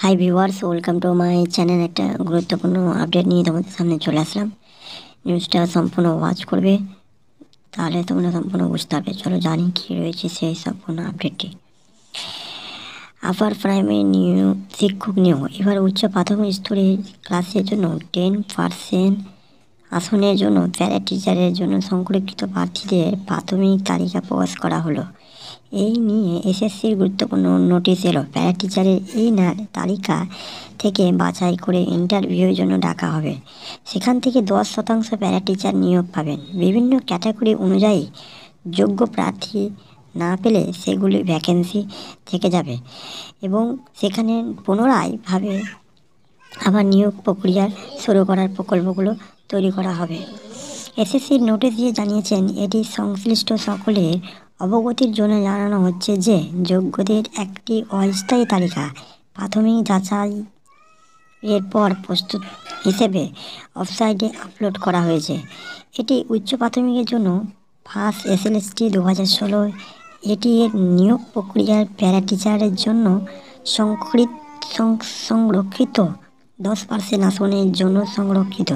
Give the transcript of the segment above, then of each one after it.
Hi viewers, welcome to my channel. একটা গুরুত্বপূর্ণ update নিয়ে তোমাদের সামনে চলে আসলাম। নিউজটা সম্পূর্ণ ওয়াচ করবে, তাহলে তোমরা সম্পূর্ণ বুঝতে পারবে। চলো জানি কী রয়েছে সেই সম্পূর্ণ আপডেটটি। আপার প্রাইমারি শিক্ষক নিয়োগ। এবার উচ্চ প্রাথমিক স্তরের ক্লাসের জন্য 10% আসনের জন্য প্যারা টিচারের জন্য সংরক্ষিত প্রার্থীদের প্রাথমিক তালিকা প্রকাশ করা হলো। এই নিয়ে এসএসসির গুরুত্বপূর্ণ নোটিশ এলো। প্যারা টিচারের এই তালিকা থেকে বাছাই করে ইন্টারভিউয়ের জন্য ডাকা হবে। সেখান থেকে 10% প্যারা টিচার নিয়োগ পাবেন। বিভিন্ন ক্যাটাগরি অনুযায়ী যোগ্য প্রার্থী না পেলে সেগুলি ভ্যাকেন্সি থেকে যাবে এবং সেখানে পুনরায়ভাবে আবার নিয়োগ প্রক্রিয়া শুরু করার প্রকল্পগুলো তৈরি করা হবে। এসএসসির নোটিশ দিয়ে জানিয়েছেন, এটি সংশ্লিষ্ট সকলের অবগতির জন্য জানানো হচ্ছে যে যোগ্যদের একটি অস্থায়ী তালিকা প্রাথমিক যাচাই এরপর প্রস্তুত হিসেবে ওয়েবসাইটে আপলোড করা হয়েছে। এটি উচ্চ প্রাথমিকের জন্য ফার্স্ট এসএলএসটি 2016। এটি এর নিয়োগ প্রক্রিয়ার প্যারা টিচারের জন্য সংরক্ষিত 10% আসনের জন্য সংরক্ষিত।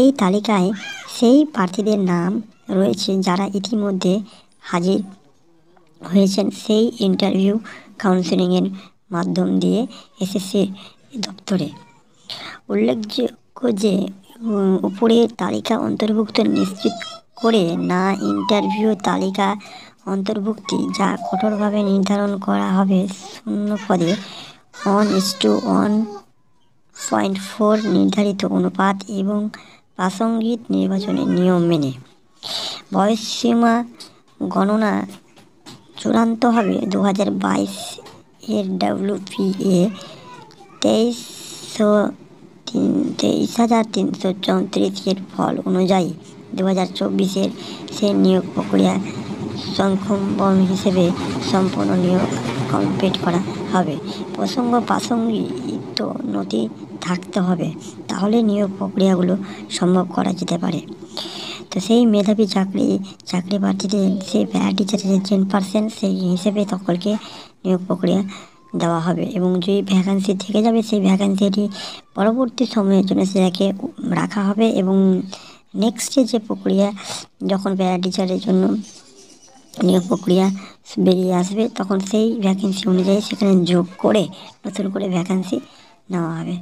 এই তালিকায় সেই প্রার্থীদের নাম রয়েছে যারা ইতিমধ্যে হাজির হয়েছেন সেই ইন্টারভিউ কাউন্সেলিংয়ের মাধ্যম দিয়ে এসএসসি দপ্তরে। উল্লেখযোগ্য যে উপরের তালিকা অন্তর্ভুক্ত নিশ্চিত করে না ইন্টারভিউ তালিকা অন্তর্ভুক্তি, যা কঠোরভাবে নির্ধারণ করা হবে শূন্য পদে 1:1.4 নির্ধারিত অনুপাত এবং প্রাসঙ্গিক নির্বাচনের নিয়ম মেনে। বয়সসীমা গণনা চূড়ান্ত হবে 2022 এর WPA 23,334 এর ফল অনুযায়ী 2024 সে নিয়োগ প্রক্রিয়া সংক্ষেপণ হিসেবে সম্পূর্ণ নিয়োগ কমপ্লিট করা হবে। প্রাসঙ্গিক নথি থাকতে হবে, তাহলে নিয়োগ প্রক্রিয়াগুলো সম্ভব করা যেতে পারে। তো সেই মেধাবী চাকরি প্রার্থীদের সেই প্যারা টিচারের 10% সেই হিসেবে সকলকে নিয়োগ প্রক্রিয়া দেওয়া হবে এবং যে ভ্যাকান্সি থেকে যাবে সেই ভ্যাকান্সিটি পরবর্তী সময়ের জন্য সেটাকে রাখা হবে এবং নেক্সটে যে প্রক্রিয়া যখন প্যারা টিচারের জন্য নিয়োগ প্রক্রিয়া বেরিয়ে আসবে তখন সেই ভ্যাকেন্সি অনুযায়ী সেখানে যোগ করে নতুন করে ভ্যাকেন্সি নেওয়া হবে।